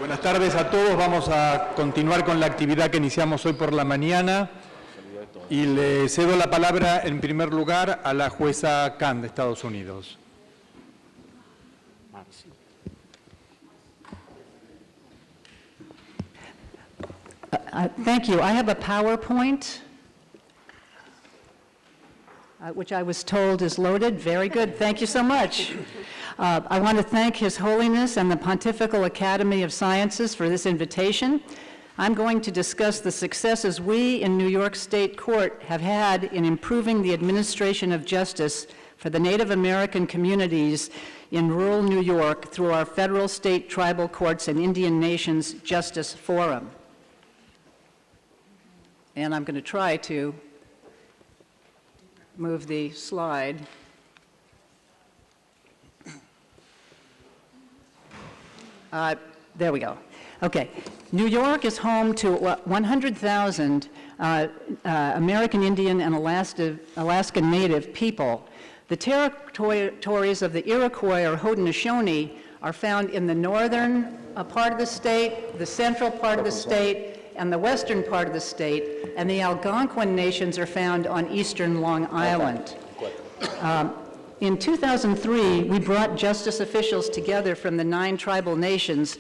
Buenas tardes a todos. Vamos a continuar con la actividad que iniciamos hoy por la mañana y le cedo la palabra en primer lugar a la jueza Kahn de Estados Unidos. Thank you. I have a PowerPoint, which I was told is loaded. Very good. Thank you so much. I want to thank His Holiness and the Pontifical Academy of Sciences for this invitation. I'm going to discuss the successes we in New York State Court have had in improving the administration of justice for the Native American communities in rural New York through our federal, state, tribal courts, and Indian Nations Justice Forum. And I'm going to try to move the slide. There we go. Okay. New York is home to 100,000 American Indian and Alaskan Native people. The territories of the Iroquois or Haudenosaunee are found in the northern part of the state, the central part of the state, and the western part of the state, and the Algonquin nations are found on eastern Long Island. In 2003, we brought justice officials together from the 9 tribal nations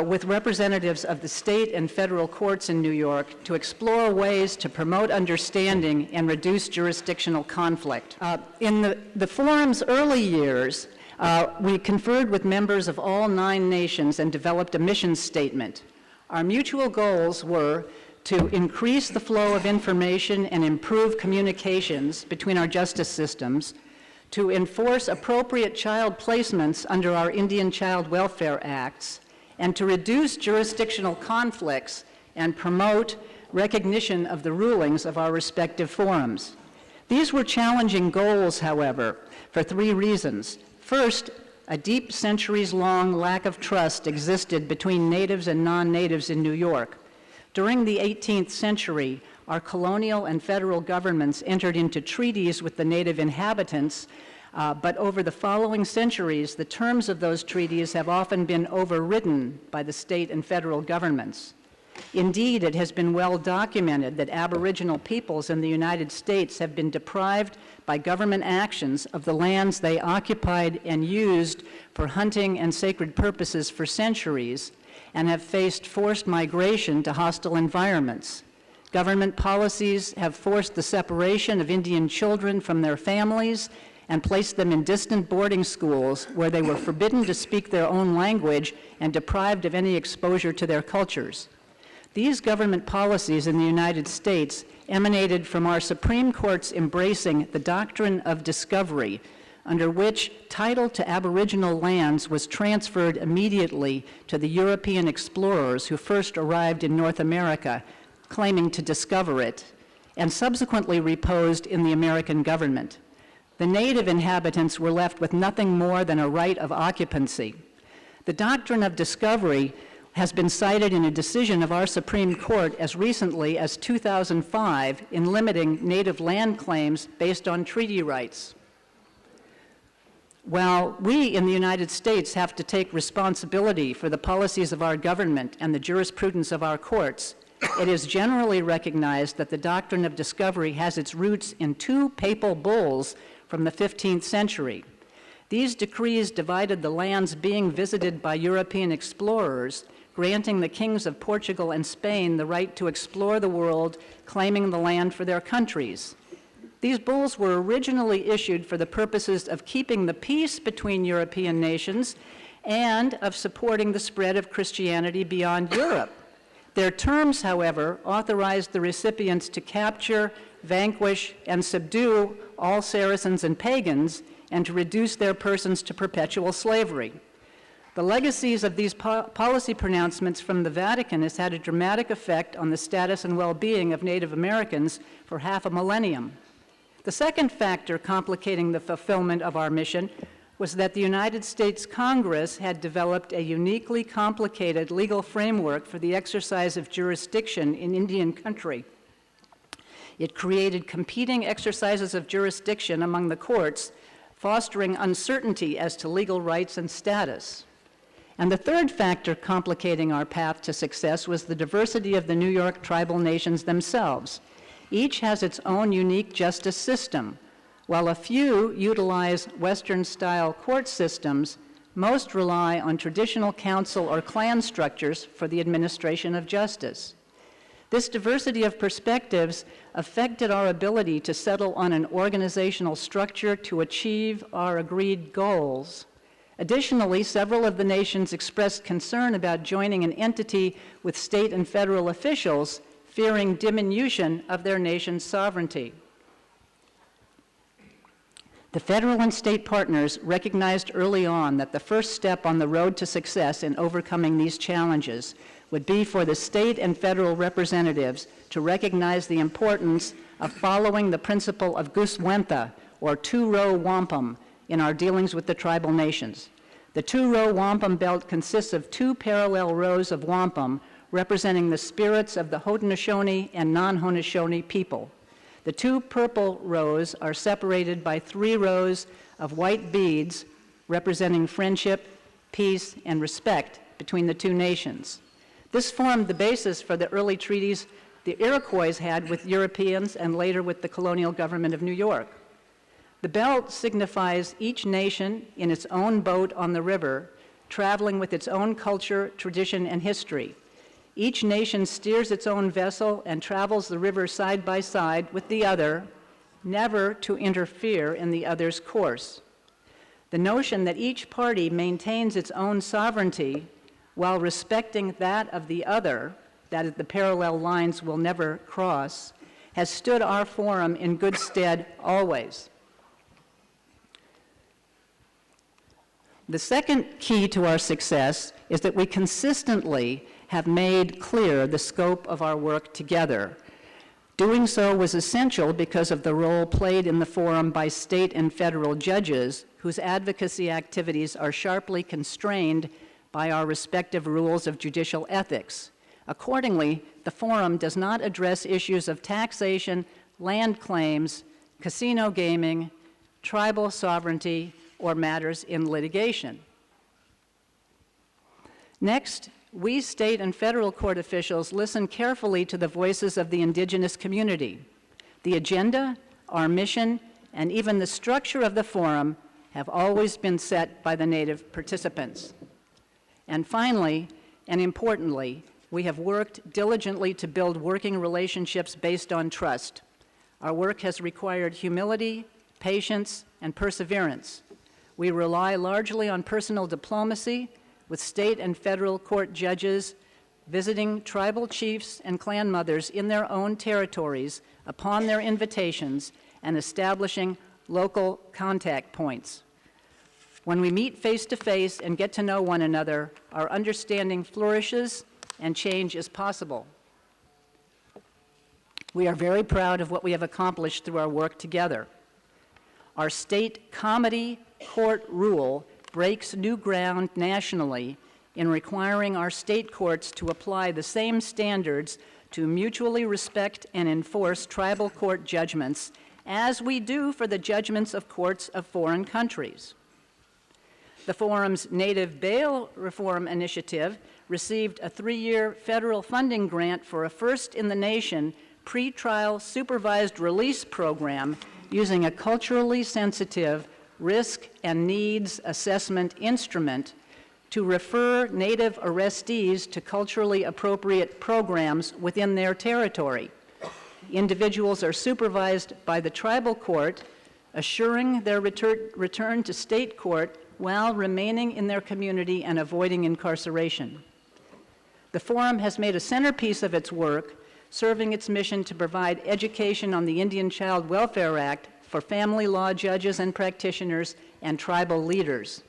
with representatives of the state and federal courts in New York to explore ways to promote understanding and reduce jurisdictional conflict. In the forum's early years, we conferred with members of all 9 nations and developed a mission statement. Our mutual goals were to increase the flow of information and improve communications between our justice systems, to enforce appropriate child placements under our Indian Child Welfare Acts, and to reduce jurisdictional conflicts and promote recognition of the rulings of our respective forums. These were challenging goals, however, for 3 reasons. First, a deep centuries-long lack of trust existed between natives and non-natives in New York. During the 18th century, our colonial and federal governments entered into treaties with the native inhabitants, but over the following centuries, the terms of those treaties have often been overridden by the state and federal governments. Indeed, it has been well documented that Aboriginal peoples in the United States have been deprived by government actions of the lands they occupied and used for hunting and sacred purposes for centuries, and have faced forced migration to hostile environments. Government policies have forced the separation of Indian children from their families and placed them in distant boarding schools where they were forbidden to speak their own language and deprived of any exposure to their cultures. These government policies in the United States emanated from our Supreme Court's embracing the doctrine of discovery, under which title to Aboriginal lands was transferred immediately to the European explorers who first arrived in North America, claiming to discover it, and subsequently reposed in the American government. The native inhabitants were left with nothing more than a right of occupancy. The doctrine of discovery has been cited in a decision of our Supreme Court as recently as 2005 in limiting native land claims based on treaty rights. While we in the United States have to take responsibility for the policies of our government and the jurisprudence of our courts, it is generally recognized that the doctrine of discovery has its roots in 2 papal bulls from the 15th century. These decrees divided the lands being visited by European explorers, granting the kings of Portugal and Spain the right to explore the world, claiming the land for their countries. These bulls were originally issued for the purposes of keeping the peace between European nations and of supporting the spread of Christianity beyond Europe. Their terms, however, authorized the recipients to capture, vanquish, and subdue all Saracens and pagans, and to reduce their persons to perpetual slavery. The legacies of these policy pronouncements from the Vatican has had a dramatic effect on the status and well-being of Native Americans for half a millennium. The second factor complicating the fulfillment of our mission was that the United States Congress had developed a uniquely complicated legal framework for the exercise of jurisdiction in Indian country. It created competing exercises of jurisdiction among the courts, fostering uncertainty as to legal rights and status. And the third factor complicating our path to success was the diversity of the New York tribal nations themselves. Each has its own unique justice system. While a few utilize Western-style court systems, most rely on traditional council or clan structures for the administration of justice. This diversity of perspectives affected our ability to settle on an organizational structure to achieve our agreed goals. Additionally, several of the nations expressed concern about joining an entity with state and federal officials, fearing diminution of their nation's sovereignty. The federal and state partners recognized early on that the first step on the road to success in overcoming these challenges would be for the state and federal representatives to recognize the importance of following the principle of Guswentha, or two-row wampum, in our dealings with the tribal nations. The two-row wampum belt consists of two parallel rows of wampum representing the spirits of the Haudenosaunee and non-Haudenosaunee people. The two purple rows are separated by 3 rows of white beads representing friendship, peace, and respect between the two nations. This formed the basis for the early treaties the Iroquois had with Europeans and later with the colonial government of New York. The belt signifies each nation in its own boat on the river, traveling with its own culture, tradition, and history. Each nation steers its own vessel and travels the river side by side with the other, never to interfere in the other's course. The notion that each party maintains its own sovereignty while respecting that of the other, that is, the parallel lines will never cross, has stood our forum in good stead always. The second key to our success is that we consistently have made clear the scope of our work together. Doing so was essential because of the role played in the forum by state and federal judges whose advocacy activities are sharply constrained by our respective rules of judicial ethics. Accordingly, the forum does not address issues of taxation, land claims, casino gaming, tribal sovereignty, or matters in litigation. Next, we state and federal court officials listen carefully to the voices of the indigenous community. The agenda, our mission, and even the structure of the forum have always been set by the Native participants. And finally, and importantly, we have worked diligently to build working relationships based on trust. Our work has required humility, patience, and perseverance. We rely largely on personal diplomacy, with state and federal court judges visiting tribal chiefs and clan mothers in their own territories upon their invitations and establishing local contact points. When we meet face to face and get to know one another, our understanding flourishes and change is possible. We are very proud of what we have accomplished through our work together. Our state comity court rule breaks new ground nationally in requiring our state courts to apply the same standards to mutually respect and enforce tribal court judgments as we do for the judgments of courts of foreign countries. The forum's Native Bail Reform Initiative received a 3-year federal funding grant for a first-in-the-nation pretrial supervised release program using a culturally sensitive risk and needs assessment instrument to refer Native arrestees to culturally appropriate programs within their territory. Individuals are supervised by the tribal court, assuring their return to state court while remaining in their community and avoiding incarceration. The forum has made a centerpiece of its work, serving its mission to provide education on the Indian Child Welfare Act for family law judges and practitioners and tribal leaders.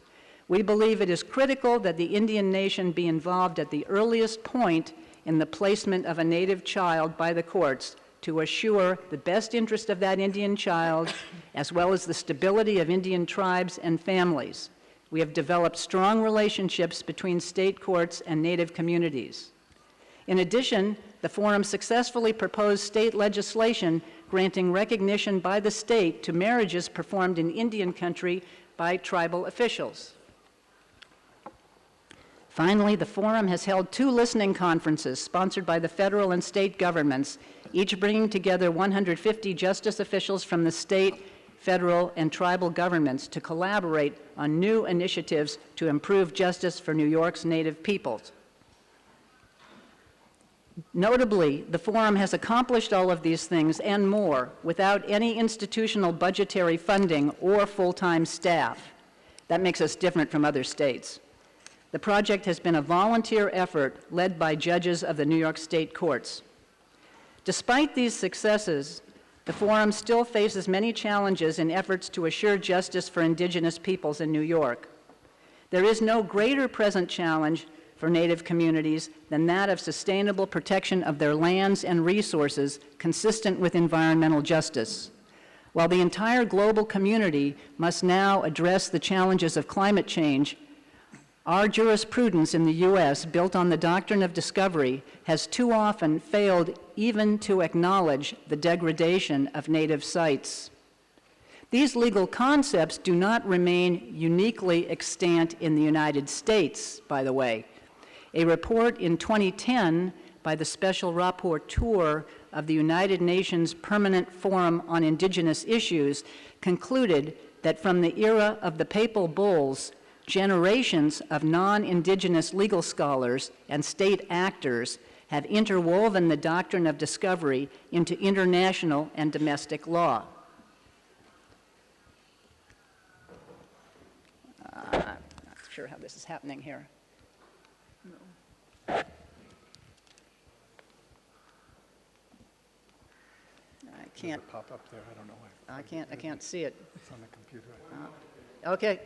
We believe it is critical that the Indian nation be involved at the earliest point in the placement of a Native child by the courts to assure the best interest of that Indian child, as well as the stability of Indian tribes and families. We have developed strong relationships between state courts and Native communities. In addition, the forum successfully proposed state legislation granting recognition by the state to marriages performed in Indian country by tribal officials. Finally, the Forum has held 2 listening conferences sponsored by the federal and state governments, each bringing together 150 justice officials from the state, federal, and tribal governments to collaborate on new initiatives to improve justice for New York's Native peoples. Notably, the Forum has accomplished all of these things and more without any institutional budgetary funding or full-time staff. That makes us different from other states. The project has been a volunteer effort led by judges of the New York State courts. Despite these successes, the Forum still faces many challenges in efforts to assure justice for indigenous peoples in New York. There is no greater present challenge for Native communities than that of sustainable protection of their lands and resources consistent with environmental justice. While the entire global community must now address the challenges of climate change, our jurisprudence in the U.S., built on the doctrine of discovery, has too often failed even to acknowledge the degradation of Native sites. These legal concepts do not remain uniquely extant in the United States, by the way. A report in 2010 by the Special Rapporteur of the United Nations Permanent Forum on Indigenous Issues concluded that from the era of the Papal Bulls, generations of non-indigenous legal scholars and state actors have interwoven the doctrine of discovery into international and domestic law. I'm not sure how this is happening here. I can't. Does it pop up there? I don't know why. I can't see it. It's on the computer. Okay.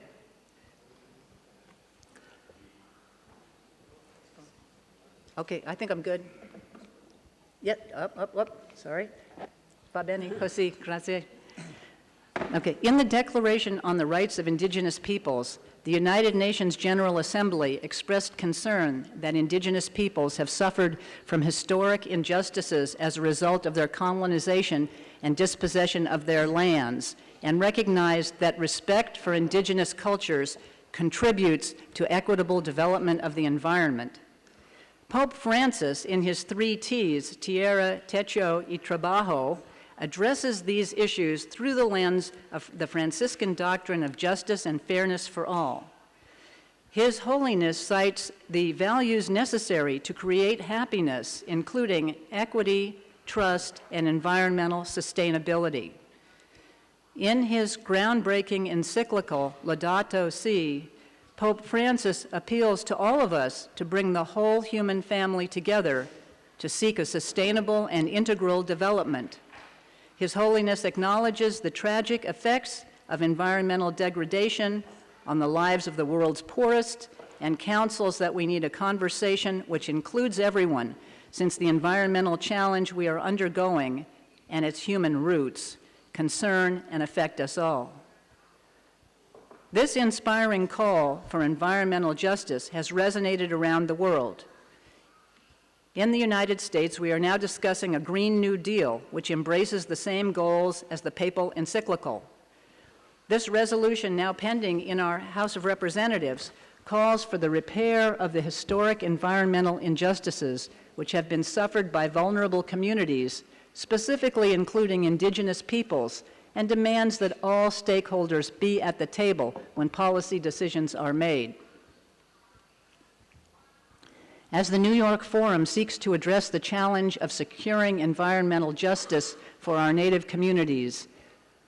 Okay, I think I'm good. Yep, up, sorry. Va bene, così, grazie. Okay, in the Declaration on the Rights of Indigenous Peoples, the United Nations General Assembly expressed concern that indigenous peoples have suffered from historic injustices as a result of their colonization and dispossession of their lands, and recognized that respect for indigenous cultures contributes to equitable development of the environment. Pope Francis, in his 3 T's, Tierra, Techo, y Trabajo, addresses these issues through the lens of the Franciscan doctrine of justice and fairness for all. His Holiness cites the values necessary to create happiness, including equity, trust, and environmental sustainability. In his groundbreaking encyclical, Laudato Si', Pope Francis appeals to all of us to bring the whole human family together to seek a sustainable and integral development. His Holiness acknowledges the tragic effects of environmental degradation on the lives of the world's poorest and counsels that we need a conversation which includes everyone, since the environmental challenge we are undergoing and its human roots concern and affect us all. This inspiring call for environmental justice has resonated around the world. In the United States, we are now discussing a Green New Deal, which embraces the same goals as the papal encyclical. This resolution, now pending in our House of Representatives, calls for the repair of the historic environmental injustices which have been suffered by vulnerable communities, specifically including indigenous peoples, and demands that all stakeholders be at the table when policy decisions are made. As the New York Forum seeks to address the challenge of securing environmental justice for our Native communities,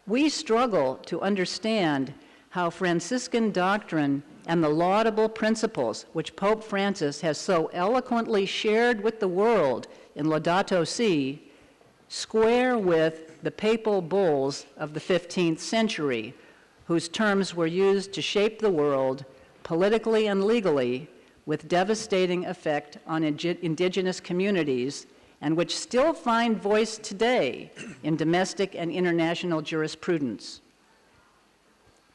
we struggle to understand how Franciscan doctrine and the laudable principles which Pope Francis has so eloquently shared with the world in Laudato Si' square with the papal bulls of the 15th century, whose terms were used to shape the world politically and legally with devastating effect on indigenous communities, and which still find voice today in domestic and international jurisprudence.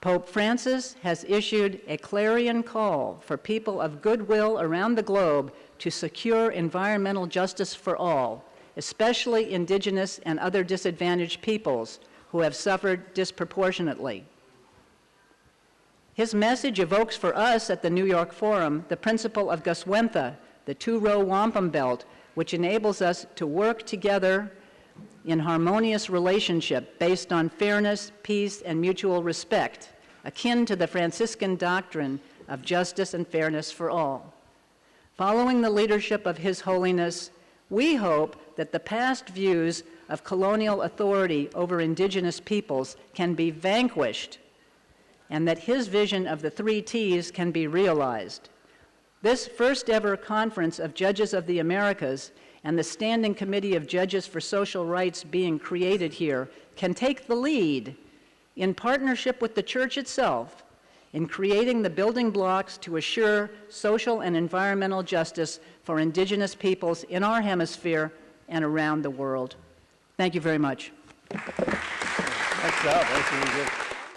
Pope Francis has issued a clarion call for people of goodwill around the globe to secure environmental justice for all, especially indigenous and other disadvantaged peoples who have suffered disproportionately. His message evokes for us at the New York Forum the principle of Goswentha, the two-row wampum belt, which enables us to work together in harmonious relationship based on fairness, peace, and mutual respect, akin to the Franciscan doctrine of justice and fairness for all. Following the leadership of His Holiness, we hope that the past views of colonial authority over indigenous peoples can be vanquished and that his vision of the 3 T's can be realized. This first ever Conference of Judges of the Americas and the Standing Committee of Judges for Social Rights being created here can take the lead in partnership with the Church itself in creating the building blocks to assure social and environmental justice for indigenous peoples in our hemisphere and around the world. Thank you very much. Nice job. That's really good.